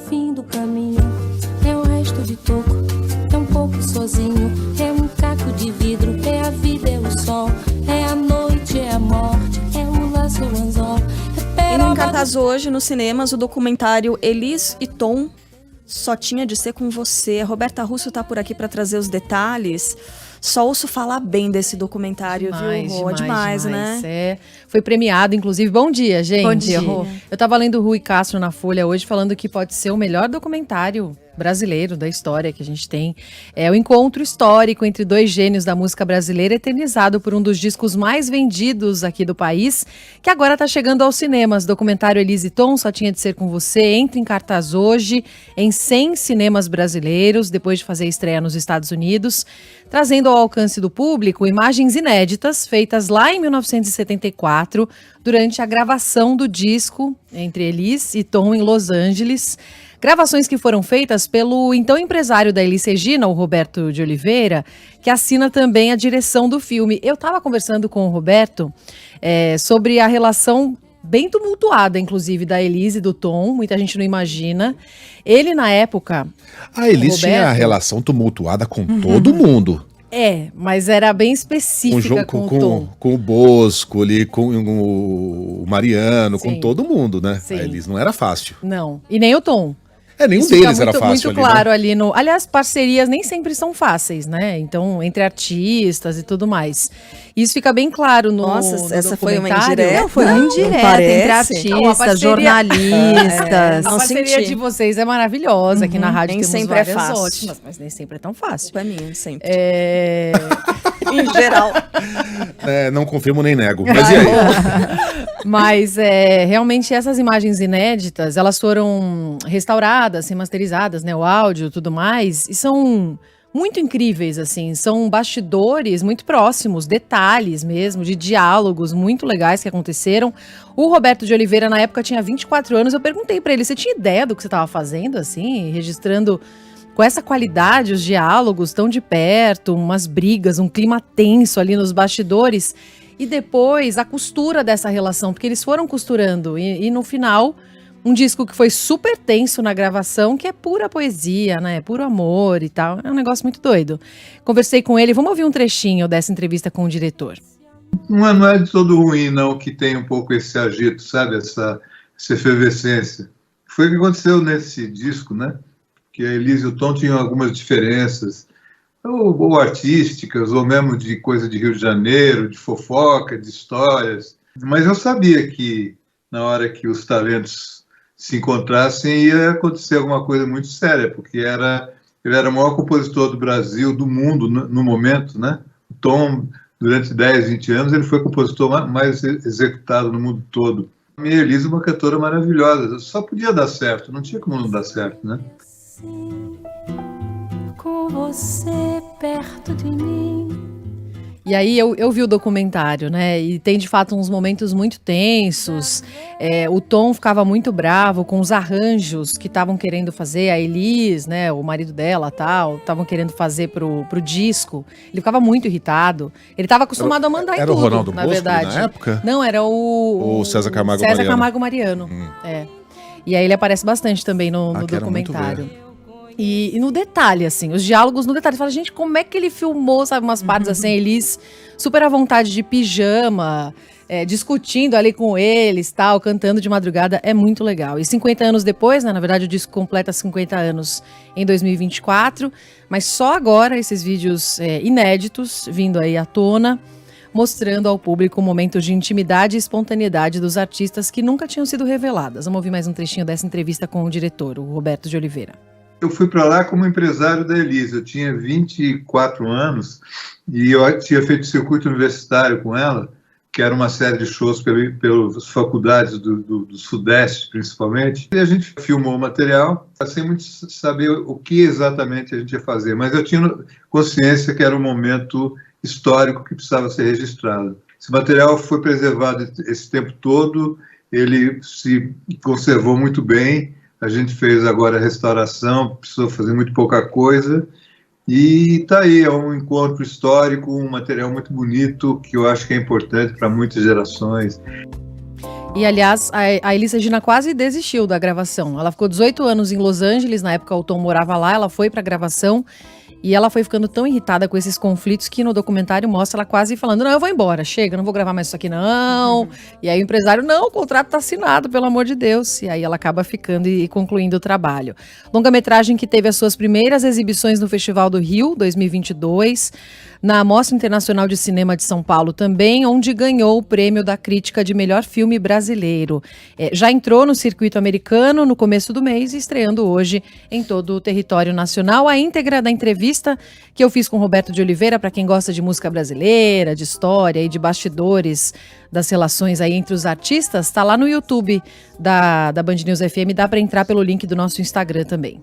fim do caminho, é um resto de toco, é um pouco sozinho, é um caco de vidro, é a vida, é o sol, é a noite, é a morte, é o laço, o anzol. E em cartaz hoje, nos cinemas, o documentário Elis e Tom, Só Tinha de Ser Com Você. A Roberta Russo tá por aqui para trazer os detalhes. Só ouço falar bem desse documentário, viu, Rô? Demais, né? É. Foi premiado, inclusive. Bom dia, gente. Bom dia, Rô. Eu tava lendo o Rui Castro na Folha hoje, falando que pode ser o melhor documentário brasileiro da história que a gente tem. É o encontro histórico entre dois gênios da música brasileira, eternizado por um dos discos mais vendidos aqui do país, que agora está chegando aos cinemas. Documentário Elis e Tom, Só Tinha de Ser Com Você, entra em cartaz hoje em 100 cinemas brasileiros, depois de fazer estreia nos Estados Unidos, trazendo ao alcance do público imagens inéditas feitas lá em 1974, durante a gravação do disco entre Elis e Tom em Los Angeles. Gravações que foram feitas pelo então empresário da Elis Regina, o Roberto de Oliveira, que assina também a direção do filme. Eu estava conversando com o Roberto sobre a relação bem tumultuada, inclusive, da Elis e do Tom. Muita gente não imagina. Ele, na época... A Elis tinha a relação tumultuada com todo mundo. Mas era bem específica com o Tom. Com o Bosco ali, com o Mariano, Sim. com todo mundo, né? Sim. A Elis não era fácil. Não, e nem o Tom. Nenhum Isso deles fica era fácil muito ali, claro né? ali no... Aliás, parcerias nem sempre são fáceis, né? Então, entre artistas e tudo mais. Isso fica bem claro no Nossa, essa foi uma documentário. indireta? Não, foi uma indireta parece. entre artistas, Não, a parceria- jornalistas. Não A parceria senti. de vocês é maravilhosa. Aqui na rádio Nem temos sempre é várias fácil. ótimas, mas nem sempre é tão fácil. Culpa é minha, sempre. Em geral. Não confirmo nem nego. Mas e aí? Mas realmente essas imagens inéditas, elas foram restauradas, remasterizadas, né, o áudio e tudo mais, e são muito incríveis, assim, são bastidores muito próximos, detalhes mesmo, de diálogos muito legais que aconteceram. O Roberto de Oliveira, na época, tinha 24 anos, eu perguntei pra ele, você tinha ideia do que você estava fazendo, assim, registrando com essa qualidade os diálogos tão de perto, umas brigas, um clima tenso ali nos bastidores? E depois a costura dessa relação, porque eles foram costurando. E no final, um disco que foi super tenso na gravação, que é pura poesia, né? Puro amor e tal. É um negócio muito doido. Conversei com ele, vamos ouvir um trechinho dessa entrevista com o diretor. Não é de todo ruim, não, que tem um pouco esse agito, sabe? Essa efervescência. Foi o que aconteceu nesse disco, né? Que a Elis e o Tom tinham algumas diferenças, ou artísticas, ou mesmo de coisa de Rio de Janeiro, de fofoca, de histórias. Mas eu sabia que, na hora que os talentos se encontrassem, ia acontecer alguma coisa muito séria, porque ele era o maior compositor do Brasil, do mundo, no momento, né? O Tom, durante 10, 20 anos, ele foi o compositor mais executado no mundo todo. A minha Elis é uma cantora maravilhosa, só podia dar certo, não tinha como não dar certo, né? Com você perto de mim. E aí eu vi o documentário, né? E tem de fato uns momentos muito tensos. O Tom ficava muito bravo com os arranjos que estavam querendo fazer. A Elis, né? O marido dela, tal, estavam querendo fazer pro disco. Ele ficava muito irritado. Ele estava acostumado a mandar em tudo, Era o Ronaldo na Bosco, verdade. na época? Não, era o César Camargo César Mariano. Camargo Mariano. E aí ele aparece bastante também no que era muito documentário. E no detalhe, assim, os diálogos no detalhe. Você fala, gente, como é que ele filmou, sabe, umas partes assim, Elis super à vontade de pijama, discutindo ali com eles, tal, cantando de madrugada, é muito legal. E 50 anos depois, né, na verdade o disco completa 50 anos em 2024, mas só agora esses vídeos inéditos vindo aí à tona, mostrando ao público momentos de intimidade e espontaneidade dos artistas que nunca tinham sido reveladas. Vamos ouvir mais um trechinho dessa entrevista com o diretor, o Roberto de Oliveira. Eu fui para lá como empresário da Elis. Eu tinha 24 anos e eu tinha feito circuito universitário com ela, que era uma série de shows pelas faculdades do Sudeste, principalmente. E a gente filmou o material, sem muito saber o que exatamente a gente ia fazer, mas eu tinha consciência que era um momento histórico que precisava ser registrado. Esse material foi preservado esse tempo todo, ele se conservou muito bem. A gente fez agora a restauração, precisou fazer muito pouca coisa, e tá aí, é um encontro histórico, um material muito bonito, que eu acho que é importante para muitas gerações. E, aliás, a Elis Regina quase desistiu da gravação. Ela ficou 18 anos em Los Angeles, na época o Tom morava lá, ela foi pra gravação e ela foi ficando tão irritada com esses conflitos que no documentário mostra ela quase falando, não, eu vou embora, chega, não vou gravar mais isso aqui não. E aí o empresário, não, o contrato tá assinado, pelo amor de Deus. E aí ela acaba ficando e concluindo o trabalho. Longa-metragem que teve as suas primeiras exibições no Festival do Rio, 2022, na Mostra Internacional de Cinema de São Paulo também, onde ganhou o prêmio da crítica de melhor filme brasileiro. Já entrou no circuito americano no começo do mês e estreando hoje em todo o território nacional. A íntegra da entrevista que eu fiz com Roberto de Oliveira, para quem gosta de música brasileira, de história e de bastidores das relações aí entre os artistas, está lá no YouTube da Band News FM, dá para entrar pelo link do nosso Instagram também.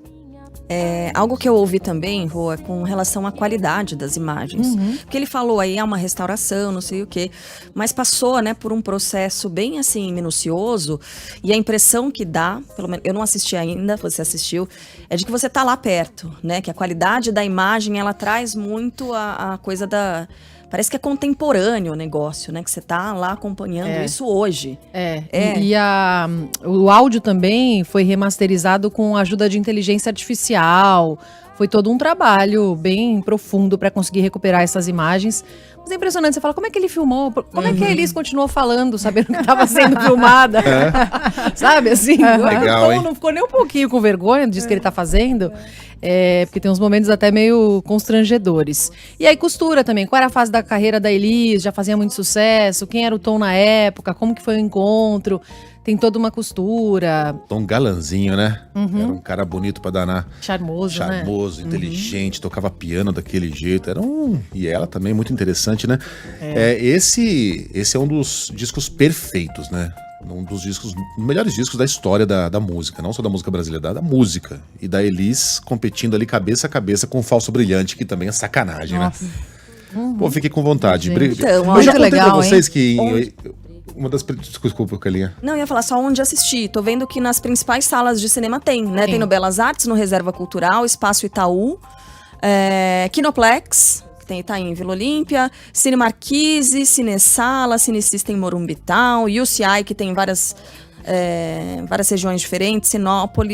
Algo que eu ouvi também, Rô, é com relação à qualidade das imagens. Porque ele falou aí, uma restauração, não sei o quê, mas passou, né, por um processo bem, assim, minucioso, e a impressão que dá, pelo menos, eu não assisti ainda, você assistiu, é de que você tá lá perto, né, que a qualidade da imagem, ela traz muito a coisa da... Parece que é contemporâneo o negócio, né? Que você tá lá acompanhando isso hoje. E o áudio também foi remasterizado com a ajuda de inteligência artificial. Foi todo um trabalho bem profundo para conseguir recuperar essas imagens. Mas é impressionante, você fala, como é que ele filmou? Como é que a Elis continuou falando, sabendo que estava sendo filmada? Sabe, assim? Legal, hein? Não ficou nem um pouquinho com vergonha disso que ele está fazendo. Porque tem uns momentos até meio constrangedores. E aí costura também, qual era a fase da carreira da Elis, já fazia muito sucesso, quem era o Tom na época, como que foi o encontro, tem toda uma costura. Tom galanzinho, né? Era um cara bonito pra danar. Charmoso, né? Charmoso, inteligente, tocava piano daquele jeito. E ela também, muito interessante, né? Esse é um dos discos perfeitos, né? Um dos melhores discos da história da música, não só da música brasileira, da música. E da Elis competindo ali cabeça a cabeça com o Falso Brilhante, que também é sacanagem, né? Pô, fiquei com vontade. Então, eu já contei legal, pra vocês que uma das... Desculpa, Calinha. Não, eu ia falar só onde assistir. Tô vendo que nas principais salas de cinema tem, né? Tem no Belas Artes, no Reserva Cultural, Espaço Itaú, Kinoplex, que tem Itaim, Vila Olímpia, Cine Marquise, Cine Sala, Cine System Morumbital, UCI, que tem várias regiões diferentes,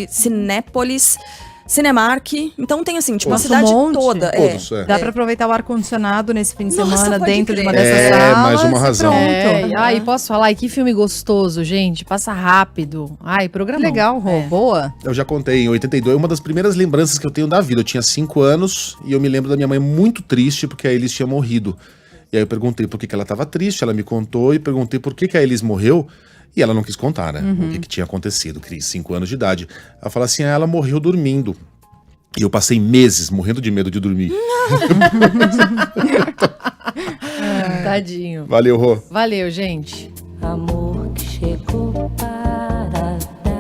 Cinépolis, Cinemark. Então tem assim, tipo, a cidade toda. Todos, Dá pra aproveitar o ar-condicionado nesse fim de Nossa, semana pode dentro de uma crer. dessas salas. Mais uma razão. Pronto. Ai, posso falar? E que filme gostoso, gente. Passa rápido. Ai, programa. Legal, Rô. Boa. Eu já contei, em 82, uma das primeiras lembranças que eu tenho da vida. Eu tinha 5 anos e eu me lembro da minha mãe muito triste porque a Elis tinha morrido. E aí eu perguntei por que ela estava triste, ela me contou, e perguntei por que a Elis morreu. E ela não quis contar, né? O que tinha acontecido. Cris, 5 anos de idade. Ela falou assim, ela morreu dormindo. E eu passei meses morrendo de medo de dormir. Tadinho. Valeu, Rô. Valeu, gente. Amor.